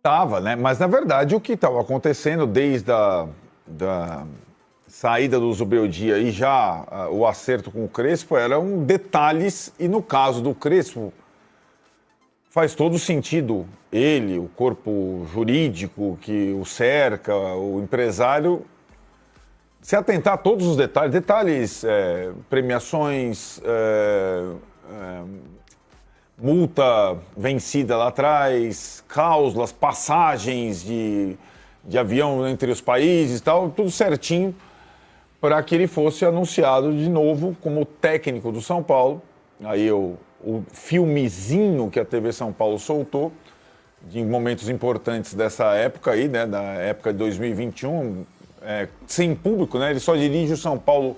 Tava, né? Mas na verdade o que estava acontecendo desde a da saída do Zubeldia e já o acerto com o Crespo eram detalhes, e no caso do Crespo faz todo sentido ele, o corpo jurídico que o cerca, o empresário, se atentar a todos os detalhes, premiações, multa vencida lá atrás, cláusulas, passagens de avião entre os países e tal, tudo certinho para que ele fosse anunciado de novo como técnico do São Paulo. Aí o filmezinho que a TV São Paulo soltou de momentos importantes dessa época aí, né, da época de 2021, sem público, né? Ele só dirige o São Paulo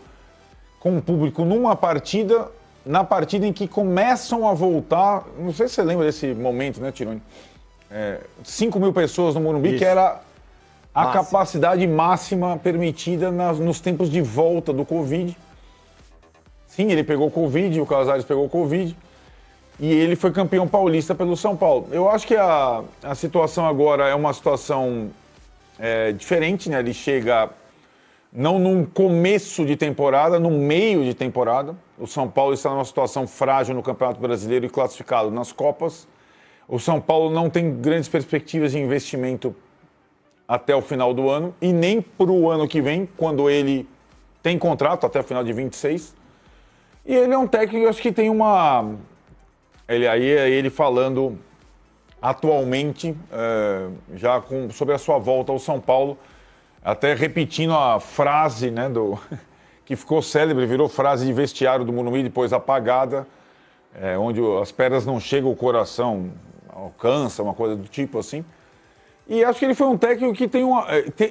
com o público numa partida, na partida em que começam a voltar, não sei se você lembra desse momento, né, Tironi? 5 mil pessoas no Morumbi, isso, que era a capacidade máxima permitida nos tempos de volta do Covid. Sim, ele pegou Covid, o Casares pegou Covid, e ele foi campeão paulista pelo São Paulo. Eu acho que a situação agora é uma situação diferente, né? Ele chega não num começo de temporada, no meio de temporada. O São Paulo está numa situação frágil no Campeonato Brasileiro e classificado nas Copas. O São Paulo não tem grandes perspectivas de investimento até o final do ano, e nem para o ano que vem, quando ele tem contrato até o final de 26. E ele é um técnico, eu acho que tem uma... Ele falando atualmente, sobre a sua volta ao São Paulo, até repetindo a frase, né, que ficou célebre, virou frase de vestiário do Morumbi, depois apagada, onde as pedras não chegam, o coração alcança, uma coisa do tipo assim. E acho que ele foi um técnico que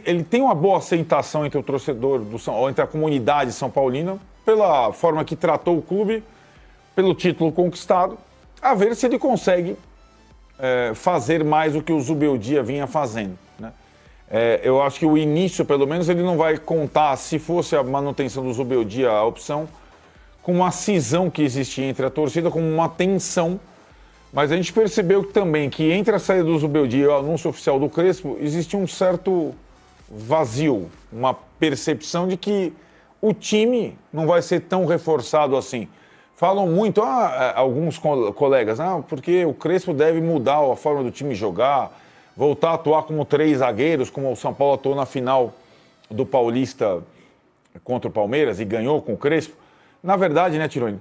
ele tem uma boa aceitação entre o torcedor, entre a comunidade são paulina, pela forma que tratou o clube, pelo título conquistado, a ver se ele consegue fazer mais do que o Zubeldia vinha fazendo, né? Eu acho que o início, pelo menos, ele não vai contar, se fosse a manutenção do Zubeldia a opção, com uma cisão que existia entre a torcida, como uma tensão. Mas a gente percebeu também que entre a saída do Zubeldia e o anúncio oficial do Crespo, existia um certo vazio, uma percepção de que o time não vai ser tão reforçado assim. Falam muito, alguns colegas, porque o Crespo deve mudar a forma do time jogar, voltar a atuar como 3 zagueiros, como o São Paulo atuou na final do Paulista contra o Palmeiras e ganhou com o Crespo. Na verdade, né, Tironi?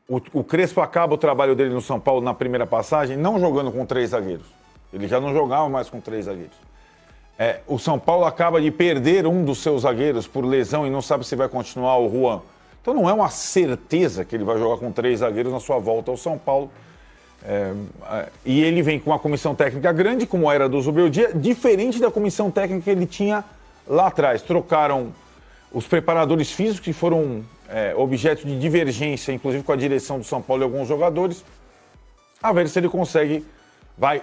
O Crespo acaba o trabalho dele no São Paulo na primeira passagem não jogando com 3 zagueiros. Ele já não jogava mais com 3 zagueiros. O São Paulo acaba de perder um dos seus zagueiros por lesão e não sabe se vai continuar o Juan. Então não é uma certeza que ele vai jogar com 3 zagueiros na sua volta ao São Paulo. E ele vem com uma comissão técnica grande, como era do Zubeldia, diferente da comissão técnica que ele tinha lá atrás. Trocaram os preparadores físicos, que foram objeto de divergência, inclusive com a direção do São Paulo e alguns jogadores, a ver se ele consegue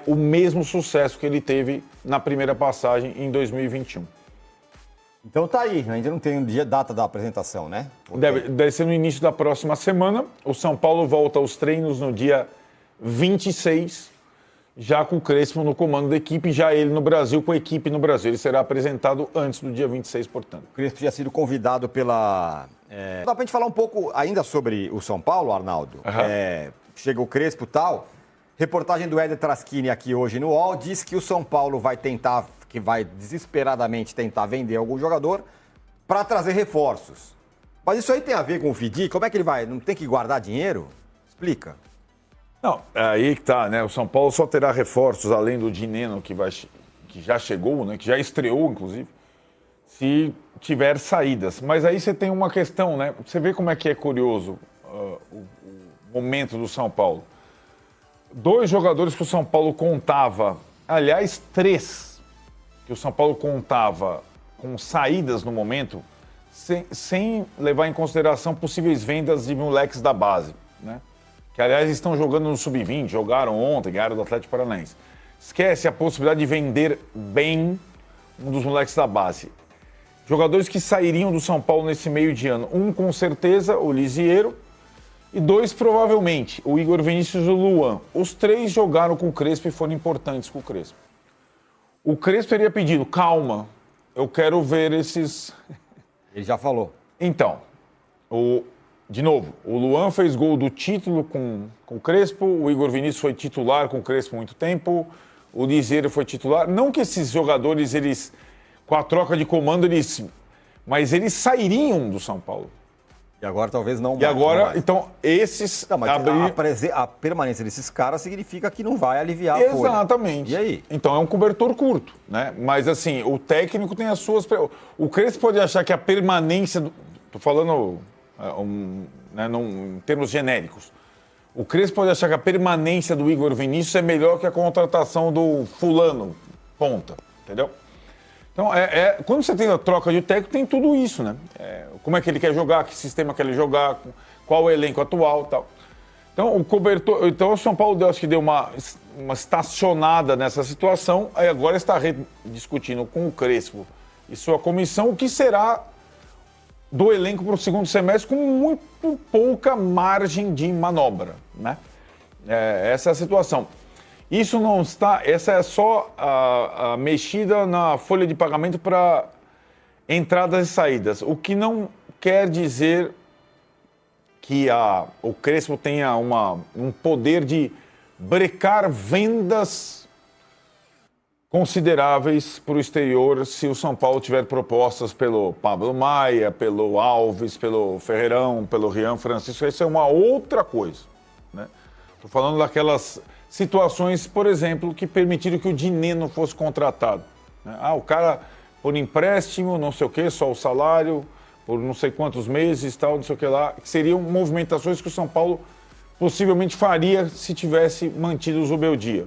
o mesmo sucesso que ele teve na primeira passagem em 2021. Então tá aí, ainda não tem data da apresentação, né? Deve ser no início da próxima semana. O São Paulo volta aos treinos no dia 26, já com o Crespo no comando da equipe, já ele no Brasil, com a equipe no Brasil. Ele será apresentado antes do dia 26, portanto. O Crespo tinha sido convidado pela... Dá pra gente falar um pouco ainda sobre o São Paulo, Arnaldo? Uhum. Chega o Crespo e tal. Reportagem do Éder Traschini aqui hoje no UOL diz que o São Paulo vai desesperadamente tentar vender algum jogador para trazer reforços. Mas isso aí tem a ver com o Fidi? Como é que ele vai? Não tem que guardar dinheiro? Explica. Não, aí que tá, né? O São Paulo só terá reforços, além do Dineno, que já chegou, né? Que já estreou, inclusive, se tiver saídas. Mas aí você tem uma questão, né? Você vê como é que é curioso o momento do São Paulo. 2 jogadores que o São Paulo contava, aliás, 3, que o São Paulo contava com saídas no momento, sem levar em consideração possíveis vendas de moleques da base, né? Que, aliás, estão jogando no Sub-20, jogaram ontem, ganharam do Atlético Paranaense. Esquece a possibilidade de vender bem um dos moleques da base. Jogadores que sairiam do São Paulo nesse meio de ano. Um, com certeza, o Lisieiro. E 2, provavelmente, o Igor Vinícius e o Luan. Os 3 jogaram com o Crespo e foram importantes com o Crespo. O Crespo teria pedido, calma, eu quero ver esses... Ele já falou. Então, de novo, o Luan fez gol do título com o Crespo, o Igor Vinícius foi titular com o Crespo há muito tempo, o Liseiro foi titular. Não que esses jogadores, eles, com a troca de comando, mas eles sairiam do São Paulo. E agora talvez não mais. E agora, então, esses... Não, mas a permanência desses caras significa que não vai aliviar a folha. Exatamente. E aí? Então é um cobertor curto, né? Mas assim, o técnico tem as suas... O Crespo pode achar que a permanência... Estou falando né, em termos genéricos. O Crespo pode achar que a permanência do Igor Vinícius é melhor que a contratação do fulano, ponta, entendeu? Então, quando você tem a troca de técnico, tem tudo isso, né? Como é que ele quer jogar, que sistema quer ele jogar, qual o elenco atual e tal. Então, o São Paulo, acho que deu uma estacionada nessa situação, aí agora está discutindo com o Crespo e sua comissão o que será do elenco para o segundo semestre com muito pouca margem de manobra, né? Essa é a situação. Isso não está... Essa é só a mexida na folha de pagamento para entradas e saídas. O que não quer dizer que o Crespo tenha um poder de brecar vendas consideráveis para o exterior se o São Paulo tiver propostas pelo Pablo Maia, pelo Alves, pelo Ferreirão, pelo Rian Francisco. Isso é uma outra coisa, né? Estou falando daquelas... situações, por exemplo, que permitiram que o Dineno fosse contratado. O cara, por empréstimo, não sei o quê, só o salário, por não sei quantos meses, tal, não sei o que lá, que seriam movimentações que o São Paulo possivelmente faria se tivesse mantido o Zubeldia.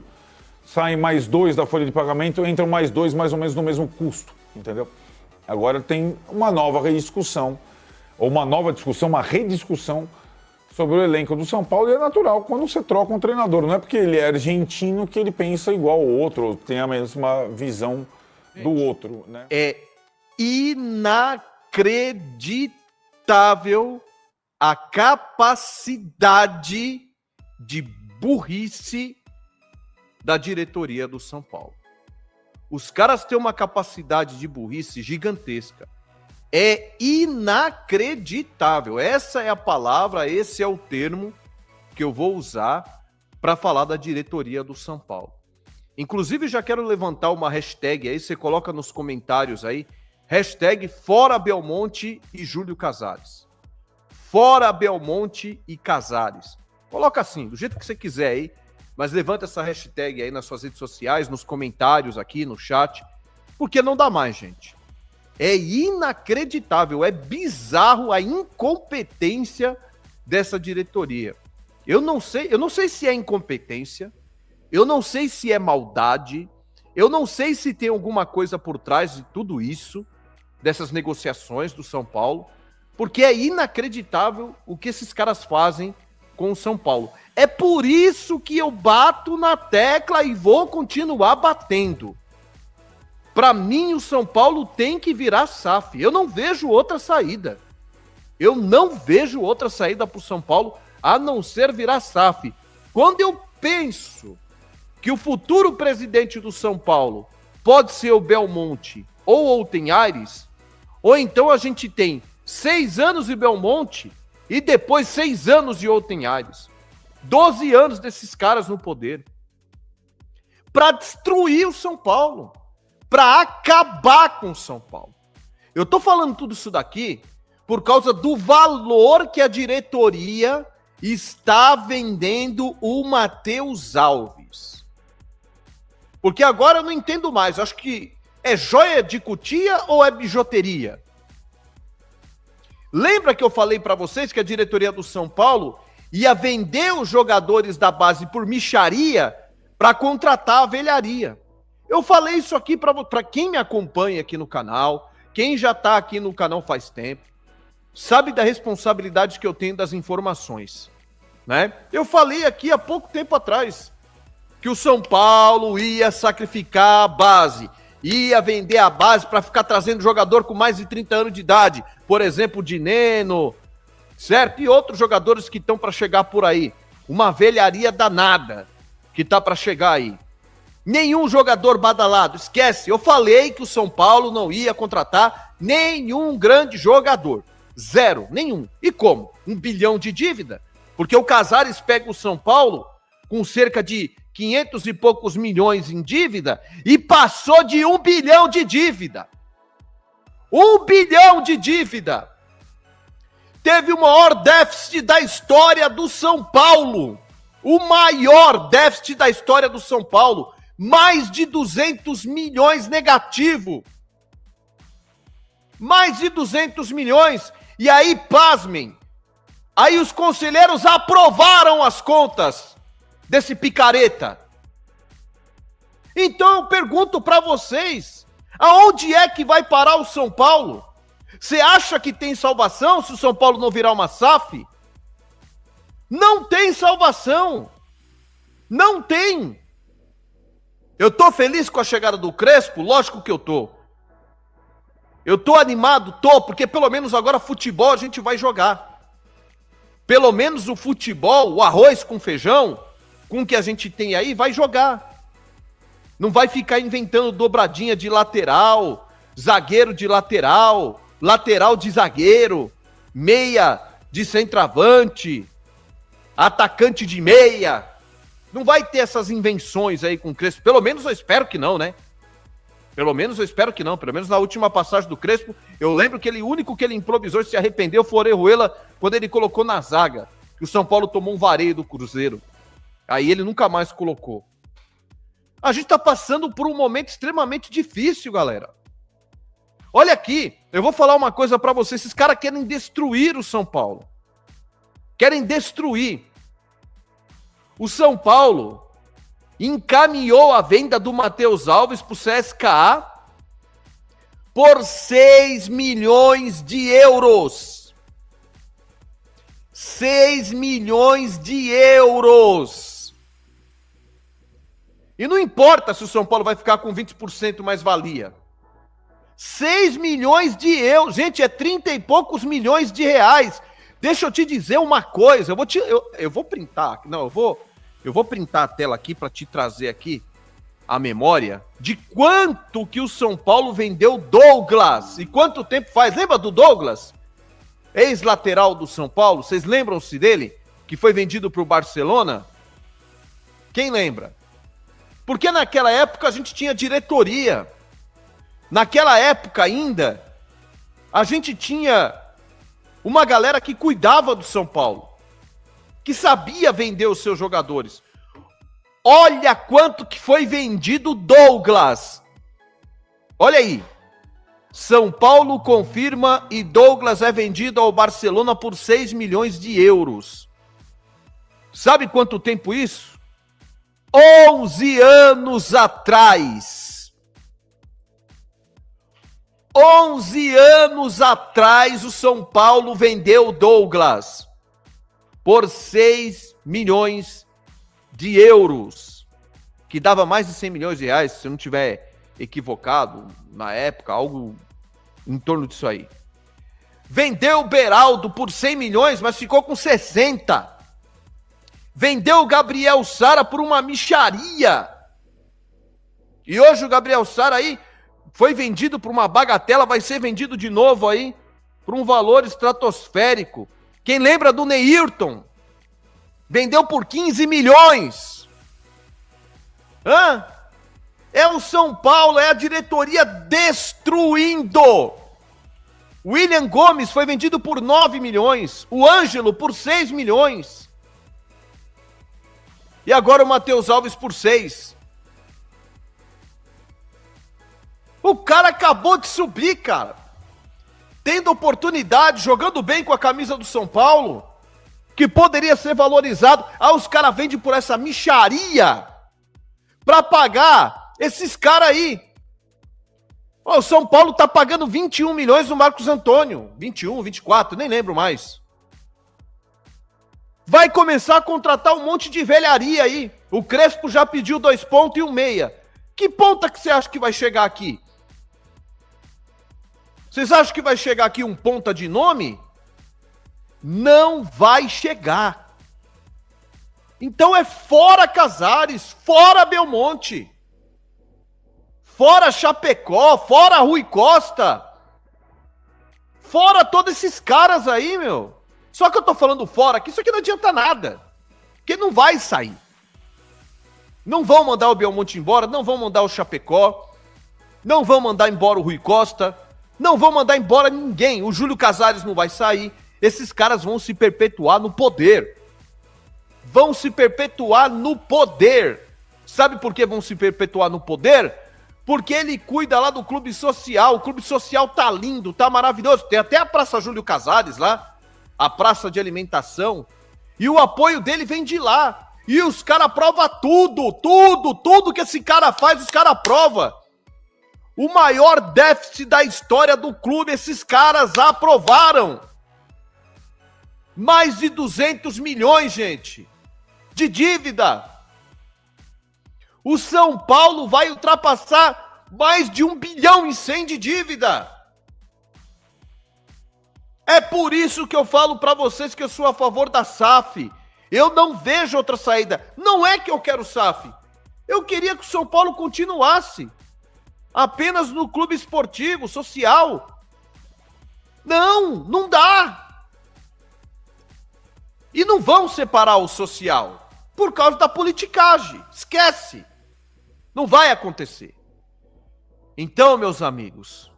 Saem mais 2 da folha de pagamento, entram mais 2 mais ou menos no mesmo custo, entendeu? Agora tem uma nova rediscussão, uma rediscussão sobre o elenco do São Paulo, e é natural quando você troca um treinador. Não é porque ele é argentino que ele pensa igual ao outro, ou tem a mesma visão do outro, né? É inacreditável a capacidade de burrice da diretoria do São Paulo. Os caras têm uma capacidade de burrice gigantesca. É inacreditável. Essa é a palavra, esse é o termo que eu vou usar para falar da diretoria do São Paulo. Inclusive, já quero levantar uma hashtag aí, você coloca nos comentários aí, hashtag Fora Belmonte e Júlio Casares. Fora Belmonte e Casares. Coloca assim, do jeito que você quiser aí, mas levanta essa hashtag aí nas suas redes sociais, nos comentários aqui, no chat, porque não dá mais, gente. É inacreditável, é bizarro a incompetência dessa diretoria. Eu não sei se é incompetência, eu não sei se é maldade, eu não sei se tem alguma coisa por trás de tudo isso, dessas negociações do São Paulo, porque é inacreditável o que esses caras fazem com o São Paulo. É por isso que eu bato na tecla e vou continuar batendo. Para mim, o São Paulo tem que virar SAF. Eu não vejo outra saída. Eu não vejo outra saída para o São Paulo a não ser virar SAF. Quando eu penso que o futuro presidente do São Paulo pode ser o Belmonte ou Outen Aires, ou então a gente tem 6 anos de Belmonte e depois 6 anos de Outen Aires. 12 anos desses caras no poder. Para destruir o São Paulo. Para acabar com o São Paulo. Eu tô falando tudo isso daqui por causa do valor que a diretoria está vendendo o Matheus Alves. Porque agora eu não entendo mais. Eu acho que é joia de cutia ou é bijuteria? Lembra que eu falei para vocês que a diretoria do São Paulo ia vender os jogadores da base por mixaria para contratar a velharia? Eu falei isso aqui para quem me acompanha aqui no canal, quem já está aqui no canal faz tempo, sabe da responsabilidade que eu tenho das informações, né? Eu falei aqui há pouco tempo atrás que o São Paulo ia sacrificar a base, ia vender a base para ficar trazendo jogador com mais de 30 anos de idade, por exemplo, o Dineno, certo? E outros jogadores que estão para chegar por aí. Uma velharia danada que está para chegar aí. Nenhum jogador badalado. Esquece, eu falei que o São Paulo não ia contratar nenhum grande jogador. Zero, nenhum. E como? 1 bilhão de dívida? Porque o Casares pega o São Paulo com cerca de 500 e poucos milhões em dívida e passou de 1 bilhão de dívida. 1 bilhão de dívida. Teve o maior déficit da história do São Paulo. O maior déficit da história do São Paulo. Mais de 200 milhões negativo. Mais de 200 milhões. E aí, pasmem, aí os conselheiros aprovaram as contas desse picareta. Então eu pergunto para vocês, aonde é que vai parar o São Paulo? Você acha que tem salvação se o São Paulo não virar uma SAF? Não tem salvação. Não tem. Eu tô feliz com a chegada do Crespo? Lógico que eu tô. Eu tô animado? Tô, porque pelo menos agora futebol a gente vai jogar. Pelo menos o futebol, o arroz com feijão, com o que a gente tem aí, vai jogar. Não vai ficar inventando dobradinha de lateral, zagueiro de lateral, lateral de zagueiro, meia de centroavante, atacante de meia. Não vai ter essas invenções aí com o Crespo. Pelo menos eu espero que não, né? Pelo menos eu espero que não. Pelo menos na última passagem do Crespo, eu lembro que o único que ele improvisou e se arrependeu foi o Orejuela quando ele colocou na zaga. Que o São Paulo tomou um vareio do Cruzeiro. Aí ele nunca mais colocou. A gente tá passando por um momento extremamente difícil, galera. Olha aqui, eu vou falar uma coisa pra vocês. Esses caras querem destruir o São Paulo. Querem destruir. O São Paulo encaminhou a venda do Matheus Alves pro CSKA por 6 milhões de euros. 6 milhões de euros. E não importa se o São Paulo vai ficar com 20% mais valia. 6 milhões de euros. Gente, é 30 e poucos milhões de reais. Deixa eu te dizer uma coisa. Eu vou printar. Não, eu vou printar a tela aqui para te trazer aqui a memória de quanto que o São Paulo vendeu Douglas. E quanto tempo faz? Lembra do Douglas? Ex-lateral do São Paulo. Vocês lembram-se dele? Que foi vendido para o Barcelona? Quem lembra? Porque naquela época a gente tinha diretoria. Naquela época ainda, a gente tinha uma galera que cuidava do São Paulo, que sabia vender os seus jogadores. Olha quanto que foi vendido Douglas. Olha aí. São Paulo confirma e Douglas é vendido ao Barcelona por 6 milhões de euros. Sabe quanto tempo isso? 11 anos atrás. 11 anos atrás o São Paulo vendeu o Douglas por 6 milhões de euros, que dava mais de 100 milhões de reais, se eu não estiver equivocado, na época, algo em torno disso aí. Vendeu o Beraldo por 100 milhões, mas ficou com 60. Vendeu o Gabriel Sara por uma mixaria. E hoje o Gabriel Sara aí foi vendido por uma bagatela, vai ser vendido de novo aí por um valor estratosférico. Quem lembra do Neirton? Vendeu por 15 milhões. Hã? É o São Paulo, é a diretoria destruindo. William Gomes foi vendido por 9 milhões. O Ângelo por 6 milhões. E agora o Matheus Alves por 6. O cara acabou de subir, cara. Tendo oportunidade, jogando bem com a camisa do São Paulo, que poderia ser valorizado. Ah, os caras vendem por essa mixaria pra pagar esses caras aí. O São Paulo tá pagando 21 milhões no Marcos Antônio. 21, 24, nem lembro mais. Vai começar a contratar um monte de velharia aí. O Crespo já pediu 2 pontos e um meia. Que ponta que você acha que vai chegar aqui? Vocês acham que vai chegar aqui um ponta de nome? Não vai chegar. Então é fora Casares, fora Belmonte. Fora Chapecó, fora Rui Costa. Fora todos esses caras aí, meu. Só que eu tô falando fora, que isso aqui não adianta nada. Porque não vai sair. Não vão mandar o Belmonte embora, não vão mandar o Chapecó, não vão mandar embora o Rui Costa, não vão mandar embora ninguém. O Júlio Casares não vai sair. Esses caras vão se perpetuar no poder. Vão se perpetuar no poder. Sabe por que vão se perpetuar no poder? Porque ele cuida lá do clube social. O clube social tá lindo, tá maravilhoso. Tem até a Praça Júlio Casares lá, a praça de alimentação. E o apoio dele vem de lá. E os caras aprovam tudo que esse cara faz, os caras aprovam. O maior déficit da história do clube, esses caras aprovaram. Mais de 200 milhões, gente, de dívida. O São Paulo vai ultrapassar mais de 1 bilhão e 100 de dívida. É por isso que eu falo para vocês que eu sou a favor da SAF. Eu não vejo outra saída. Não é que eu quero SAF. Eu queria que o São Paulo continuasse apenas no clube esportivo, social. Não dá. E não vão separar o social por causa da politicagem. Esquece. Não vai acontecer. Então, meus amigos,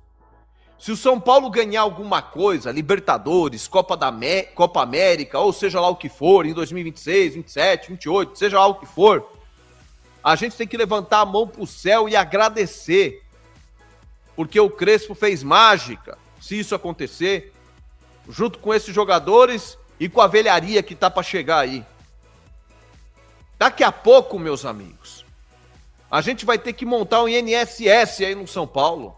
se o São Paulo ganhar alguma coisa, Libertadores, Copa América, ou seja lá o que for, em 2026, 27, 28, seja lá o que for, a gente tem que levantar a mão pro céu e agradecer. Porque o Crespo fez mágica, se isso acontecer, junto com esses jogadores e com a velharia que tá para chegar aí. Daqui a pouco, meus amigos, a gente vai ter que montar um INSS aí no São Paulo.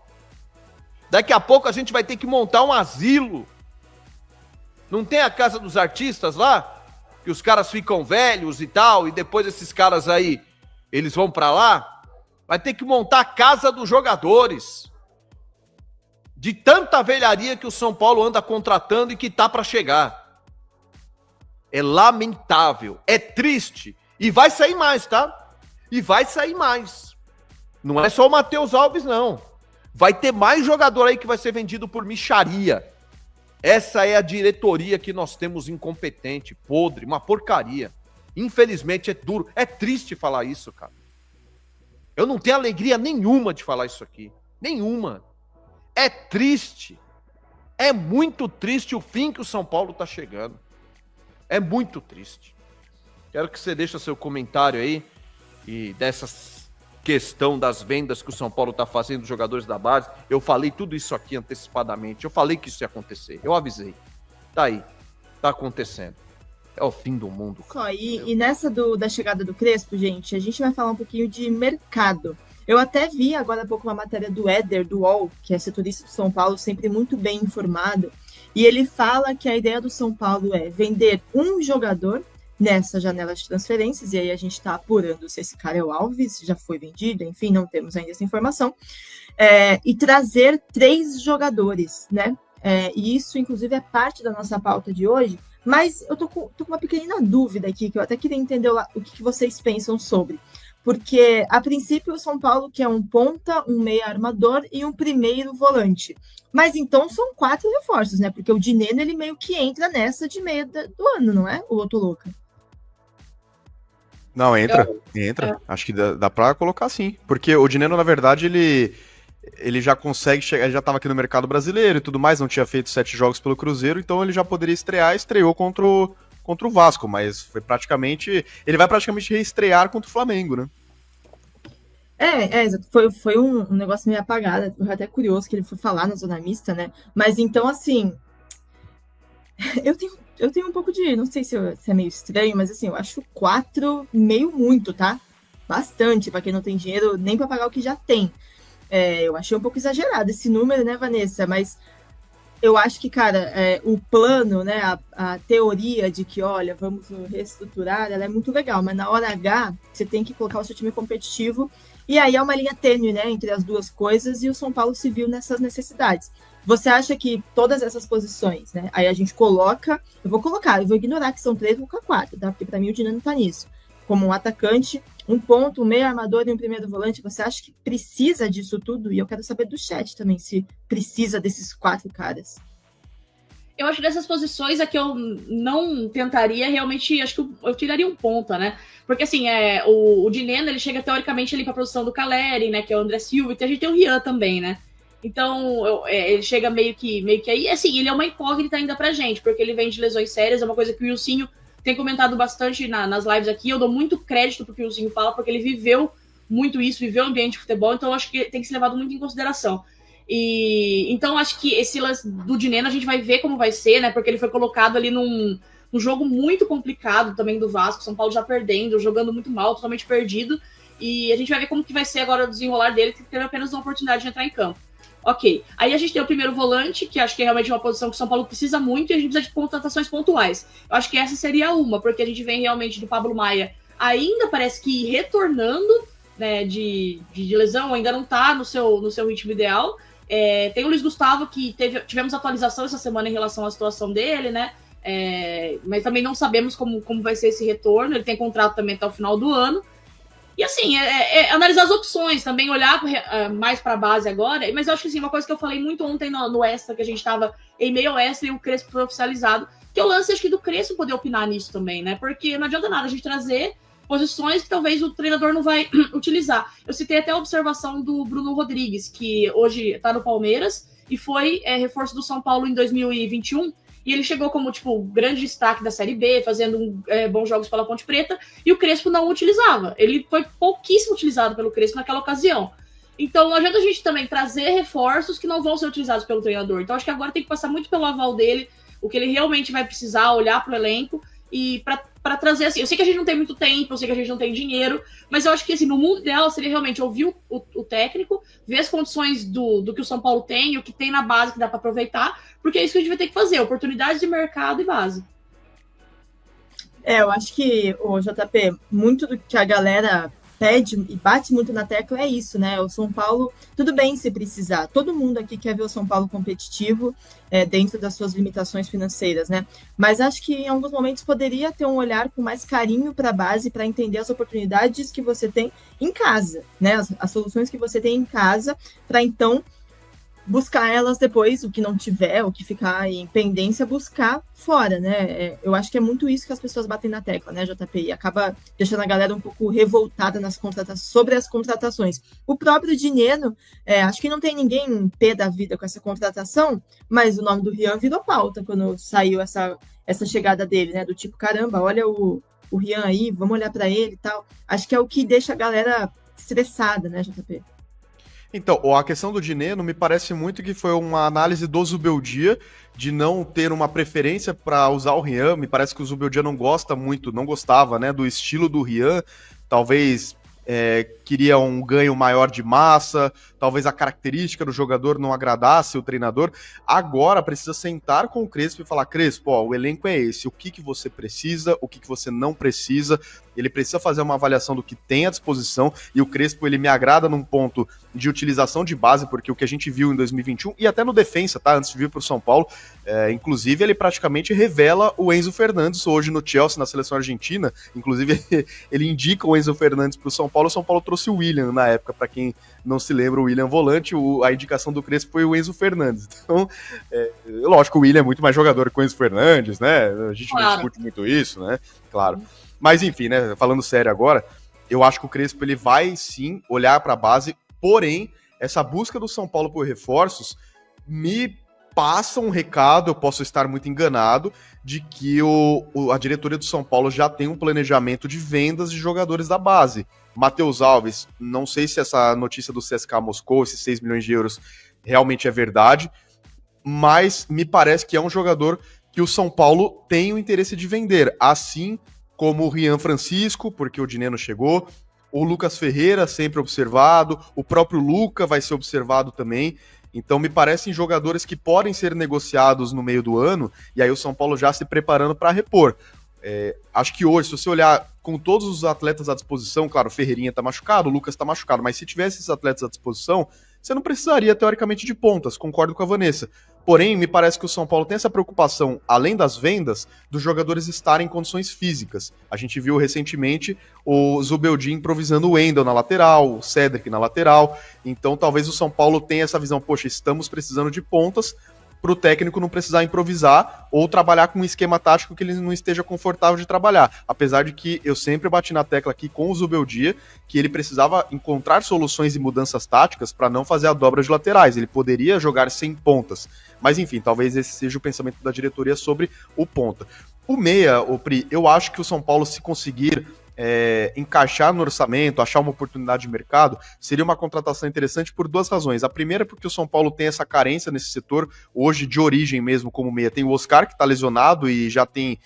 Daqui a pouco a gente vai ter que montar um asilo. Não tem a Casa dos Artistas lá? Que os caras ficam velhos e tal, e depois esses caras aí, eles vão pra lá? Vai ter que montar a Casa dos Jogadores. De tanta velharia que o São Paulo anda contratando e que tá pra chegar. É lamentável, é triste. E vai sair mais, tá? E vai sair mais. Não é só o Matheus Alves, não. Vai ter mais jogador aí que vai ser vendido por mixaria. Essa é a diretoria que nós temos incompetente, podre, uma porcaria. Infelizmente é duro, é triste falar isso, cara. Eu não tenho alegria nenhuma de falar isso aqui. Nenhuma. É triste. É muito triste o fim que o São Paulo tá chegando. É muito triste. Quero que você deixe seu comentário aí e dessa questão das vendas que o São Paulo está fazendo dos jogadores da base. Eu falei tudo isso aqui antecipadamente. Eu falei que isso ia acontecer. Eu avisei. Tá aí. Tá acontecendo. É o fim do mundo. Só, e nessa da chegada do Crespo, gente, a gente vai falar um pouquinho de mercado. Eu até vi agora há pouco uma matéria do Éder, do UOL, que é setorista do São Paulo, sempre muito bem informado. E ele fala que a ideia do São Paulo é vender um jogador nessa janela de transferências, e aí a gente está apurando se esse cara é o Alves, já foi vendido, enfim, não temos ainda essa informação, e trazer 3 jogadores, né? E isso, inclusive, é parte da nossa pauta de hoje, mas eu tô com uma pequenina dúvida aqui, que eu até queria entender o que vocês pensam sobre, porque, a princípio, o São Paulo quer um ponta, um meia armador e um primeiro volante. Mas então são 4 reforços, né? Porque o Dineno, ele meio que entra nessa de meio do ano, não é? Ou eu tô louca? Não, entra. Acho que dá pra colocar sim. Porque o Dineno, na verdade, ele já consegue chegar, ele já tava aqui no mercado brasileiro e tudo mais, não tinha feito 7 jogos pelo Cruzeiro, então ele já poderia estreou contra o Vasco, mas foi praticamente, ele vai praticamente reestrear contra o Flamengo, né? Foi um negócio meio apagado, eu até curioso que ele foi falar na Zona Mista, né? Mas então, assim, eu tenho um pouco de, não sei se é meio estranho, mas assim, eu acho 4 meio muito, tá? Bastante, para quem não tem dinheiro nem para pagar o que já tem. Eu achei um pouco exagerado esse número, né, Vanessa? Mas eu acho que, cara, o plano, né, a teoria de que, olha, vamos reestruturar, ela é muito legal, mas na hora H, você tem que colocar o seu time competitivo, e aí é uma linha tênue, né, entre as duas coisas, e o São Paulo se viu nessas necessidades. Você acha que todas essas posições, né, aí a gente coloca, eu vou ignorar que são 3, vou colocar 4, tá? Porque para mim o Dinamo tá nisso. como um atacante, um ponto, um meio armador e um primeiro volante. Você acha que precisa disso tudo? E eu quero saber do chat também, se precisa desses 4 caras. Eu acho que dessas posições é que eu não tentaria, realmente, acho que eu tiraria um ponta, né? Porque, assim, o Dineno, ele chega, teoricamente, ali pra posição do Caleri, né? Que é o André Silva, e a gente tem o Rian também, né? Então, ele chega meio que aí. Assim, ele é uma incógnita ainda pra gente, porque ele vem de lesões sérias, é uma coisa que o Wilsinho tem comentado bastante nas lives aqui. Eu dou muito crédito pro que o Wilsinho fala, porque ele viveu muito isso, viveu o ambiente de futebol, então eu acho que tem que ser levado muito em consideração. Então, acho que esse lance do Dineno a gente vai ver como vai ser, né? Porque ele foi colocado ali num jogo muito complicado também do Vasco, São Paulo já perdendo, jogando muito mal, totalmente perdido. E a gente vai ver como que vai ser agora o desenrolar dele, que teve apenas uma oportunidade de entrar em campo. Ok. Aí a gente tem o primeiro volante, que acho que é realmente uma posição que o São Paulo precisa muito, e a gente precisa de contratações pontuais. Eu acho que essa seria uma, porque a gente vem realmente do Pablo Maia ainda parece que retornando, né, de lesão, ainda não tá no seu ritmo ideal. Tem o Luiz Gustavo, que tivemos atualização essa semana em relação à situação dele, né? Mas também não sabemos como vai ser esse retorno. Ele tem contrato também até o final do ano. E assim, analisar as opções, também olhar mais para a base agora. Mas eu acho que assim, uma coisa que eu falei muito ontem no Extra, que a gente estava em meio ao Extra e o Crespo foi oficializado, que eu lance acho que do Crespo poder opinar nisso também, né? Porque não adianta nada a gente trazer posições que talvez o treinador não vai utilizar. Eu citei até a observação do Bruno Rodrigues, que hoje está no Palmeiras e foi reforço do São Paulo em 2021, e ele chegou como, tipo, grande destaque da Série B, fazendo bons jogos pela Ponte Preta, e o Crespo não o utilizava. Ele foi pouquíssimo utilizado pelo Crespo naquela ocasião. Então, não adianta a gente também trazer reforços que não vão ser utilizados pelo treinador. Então, acho que agora tem que passar muito pelo aval dele, o que ele realmente vai precisar, olhar para o elenco, e para trazer, assim, eu sei que a gente não tem muito tempo, eu sei que a gente não tem dinheiro, mas eu acho que, assim, no mundo ideal seria realmente ouvir o técnico, ver as condições do que o São Paulo tem, o que tem na base que dá para aproveitar, porque é isso que a gente vai ter que fazer, oportunidades de mercado e base. Eu acho que, o JP, muito do que a galera pede e bate muito na tecla é isso, né? O São Paulo, tudo bem se precisar. Todo mundo aqui quer ver o São Paulo competitivo dentro das suas limitações financeiras, né? Mas acho que em alguns momentos poderia ter um olhar com mais carinho para a base, para entender as oportunidades que você tem em casa, né? As soluções que você tem em casa, para então buscar elas depois, o que não tiver, o que ficar em pendência, buscar fora, né? Eu acho que é muito isso que as pessoas batem na tecla, né, JP? E acaba deixando a galera um pouco revoltada sobre as contratações. O próprio Dineno, acho que não tem ninguém pé da vida com essa contratação, mas o nome do Rian virou pauta quando saiu essa chegada dele, né? Do tipo, caramba, olha o Rian aí, vamos olhar para ele e tal. Acho que é o que deixa a galera estressada, né, JP? Então, a questão do Dineno me parece muito que foi uma análise do Zubeldia, de não ter uma preferência para usar o Rian. Me parece que o Zubeldia não gostava, né, do estilo do Rian. Talvez queria um ganho maior de massa, talvez a característica do jogador não agradasse o treinador. Agora precisa sentar com o Crespo e falar: Crespo, o elenco é esse, o que você precisa, o que você não precisa. Ele precisa fazer uma avaliação do que tem à disposição, e o Crespo, ele me agrada num ponto de utilização de base, porque o que a gente viu em 2021, e até no defensa, tá, antes de vir para o São Paulo, inclusive ele praticamente revela o Enzo Fernandes hoje no Chelsea, na seleção argentina. Inclusive ele indica o Enzo Fernandes para o São Paulo trouxe o William na época, para quem não se lembra, o William volante, a indicação do Crespo foi o Enzo Fernandes. Então, lógico, o William é muito mais jogador que o Enzo Fernandes, né? A gente não discute muito isso, né? Claro. Mas enfim, né? Falando sério agora, eu acho que o Crespo ele vai sim olhar para a base, porém, essa busca do São Paulo por reforços me passa um recado, eu posso estar muito enganado, de que a diretoria do São Paulo já tem um planejamento de vendas de jogadores da base. Matheus Alves, não sei se essa notícia do CSKA Moscou, esses 6 milhões de euros, realmente é verdade, mas me parece que é um jogador que o São Paulo tem o interesse de vender, assim como o Rian Francisco, porque o Dineno chegou, o Lucas Ferreira, sempre observado, o próprio Luca vai ser observado também. Então me parecem jogadores que podem ser negociados no meio do ano, e aí o São Paulo já se preparando para repor. Acho que hoje, se você olhar com todos os atletas à disposição, claro, o Ferreirinha tá machucado, o Lucas tá machucado, mas se tivesse esses atletas à disposição, você não precisaria, teoricamente, de pontas, concordo com a Vanessa. Porém, me parece que o São Paulo tem essa preocupação, além das vendas, dos jogadores estarem em condições físicas. A gente viu recentemente o Zubeldia improvisando o Wendel na lateral, o Cedric na lateral. Então, talvez o São Paulo tenha essa visão, poxa, estamos precisando de pontas, para o técnico não precisar improvisar ou trabalhar com um esquema tático que ele não esteja confortável de trabalhar. Apesar de que eu sempre bati na tecla aqui com o Zubeldia que ele precisava encontrar soluções e mudanças táticas para não fazer a dobra de laterais. Ele poderia jogar sem pontas. Mas enfim, talvez esse seja o pensamento da diretoria sobre o ponta. O meia, o Pri, eu acho que o São Paulo, se conseguir encaixar no orçamento, achar uma oportunidade de mercado, seria uma contratação interessante por duas razões. A primeira é porque o São Paulo tem essa carência nesse setor, hoje de origem mesmo como meia. Tem o Oscar, que está lesionado e já tem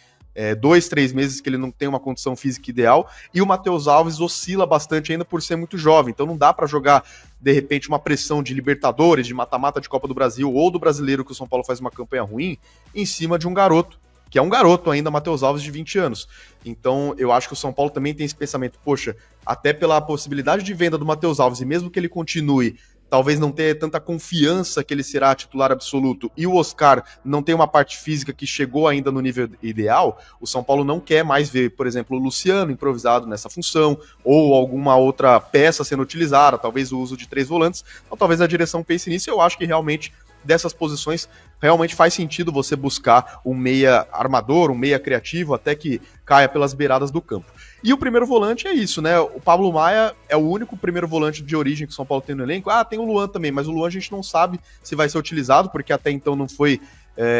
2-3 meses que ele não tem uma condição física ideal, e o Matheus Alves oscila bastante ainda por ser muito jovem, então não dá para jogar de repente uma pressão de Libertadores, de mata-mata de Copa do Brasil ou do Brasileiro, que o São Paulo faz uma campanha ruim, em cima de um garoto, que é um garoto ainda, Matheus Alves, de 20 anos. Então, eu acho que o São Paulo também tem esse pensamento, poxa, até pela possibilidade de venda do Matheus Alves, e mesmo que ele continue, talvez não tenha tanta confiança que ele será titular absoluto, e o Oscar não tem uma parte física que chegou ainda no nível ideal, o São Paulo não quer mais ver, por exemplo, o Luciano improvisado nessa função, ou alguma outra peça sendo utilizada, talvez o uso de 3 volantes, ou talvez a direção pense nisso. Eu acho que realmente dessas posições realmente faz sentido você buscar um meia armador, um meia criativo, até que caia pelas beiradas do campo. E o primeiro volante é isso, né? O Pablo Maia é o único primeiro volante de origem que o São Paulo tem no elenco. Tem o Luan também, mas o Luan a gente não sabe se vai ser utilizado, porque até então não foi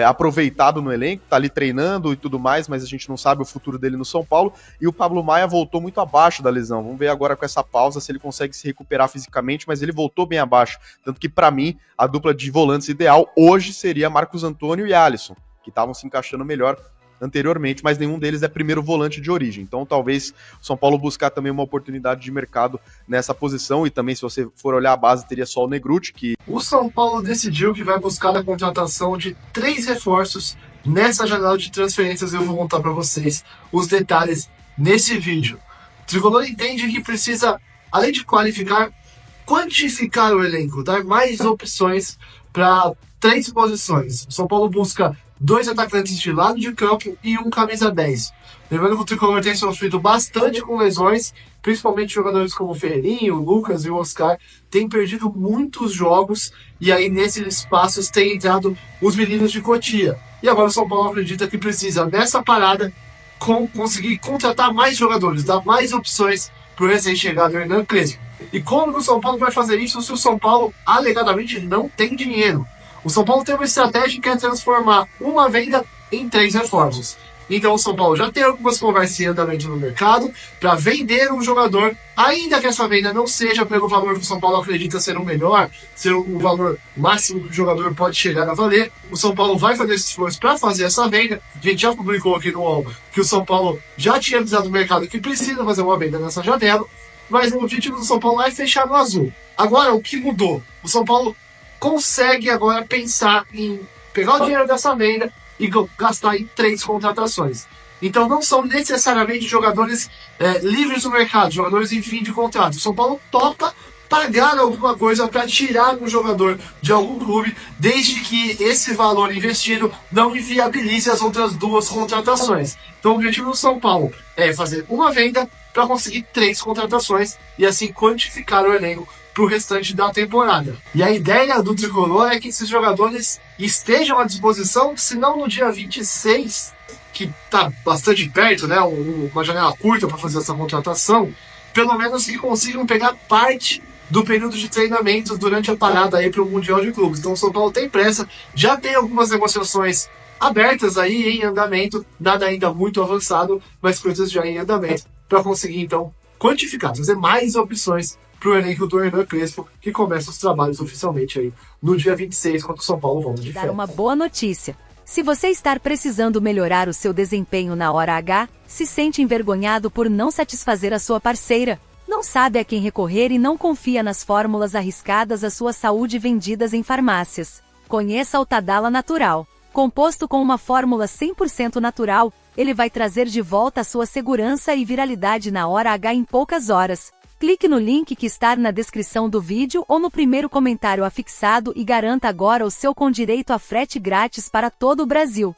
aproveitado no elenco, tá ali treinando e tudo mais, mas a gente não sabe o futuro dele no São Paulo. E o Pablo Maia voltou muito abaixo da lesão. Vamos ver agora com essa pausa se ele consegue se recuperar fisicamente, mas ele voltou bem abaixo. Tanto que, para mim, a dupla de volantes ideal hoje seria Marcos Antônio e Alisson, que estavam se encaixando melhor anteriormente, mas nenhum deles é primeiro volante de origem. Então talvez o São Paulo buscar também uma oportunidade de mercado nessa posição, e também, se você for olhar a base, teria só o Negruti, que... O São Paulo decidiu que vai buscar a contratação de 3 reforços nessa janela de transferências. Eu vou contar para vocês os detalhes nesse vídeo. O Tricolor entende que precisa, além de qualificar, quantificar o elenco, dar mais opções para 3 posições. O São Paulo busca 2 atacantes de lado de campo e um camisa 10. Lembrando que o Tricolor tem sofrido bastante com lesões, principalmente jogadores como o Ferreirinho, o Lucas e o Oscar têm perdido muitos jogos, e aí nesses espaços têm entrado os meninos de Cotia. E agora o São Paulo acredita que precisa, nessa parada, conseguir contratar mais jogadores, dar mais opções para o recém-chegado Hernan Crespo. E como o São Paulo vai fazer isso se o São Paulo alegadamente não tem dinheiro? O São Paulo tem uma estratégia que é transformar uma venda em 3 reforços. Então o São Paulo já tem algumas conversas em andamento no mercado para vender um jogador, ainda que essa venda não seja pelo valor que o São Paulo acredita ser o melhor, ser o valor máximo que o jogador pode chegar a valer. O São Paulo vai fazer esse esforço para fazer essa venda. A gente já publicou aqui no UOL que o São Paulo já tinha avisado o mercado que precisa fazer uma venda nessa janela, mas o objetivo do São Paulo é fechar no azul. Agora, o que mudou? O São Paulo consegue agora pensar em pegar o dinheiro dessa venda e gastar em 3 contratações. Então não são necessariamente jogadores livres do mercado, jogadores em fim de contrato. O São Paulo topa pagar alguma coisa para tirar um jogador de algum clube, desde que esse valor investido não inviabilize as outras 2 contratações. Então o objetivo do São Paulo é fazer uma venda para conseguir 3 contratações e assim quantificar o elenco para o restante da temporada. E a ideia do Tricolor é que esses jogadores estejam à disposição, se não no dia 26, que está bastante perto, né, uma janela curta para fazer essa contratação, pelo menos que consigam pegar parte do período de treinamentos durante a parada aí para o Mundial de Clubes. Então o São Paulo tem pressa, já tem algumas negociações abertas aí em andamento, nada ainda muito avançado, mas coisas já em andamento, para conseguir então quantificar, fazer mais opções para o elenco do Hernan Crespo, que começa os trabalhos oficialmente aí no dia 26, quando o São Paulo volta de férias. Dar uma boa notícia. Se você estar precisando melhorar o seu desempenho na hora H, se sente envergonhado por não satisfazer a sua parceira, não sabe a quem recorrer e não confia nas fórmulas arriscadas à sua saúde vendidas em farmácias, conheça o Tadala Natural. Composto com uma fórmula 100% natural, ele vai trazer de volta a sua segurança e viralidade na hora H em poucas horas. Clique no link que está na descrição do vídeo ou no primeiro comentário afixado e garanta agora o seu com direito a frete grátis para todo o Brasil.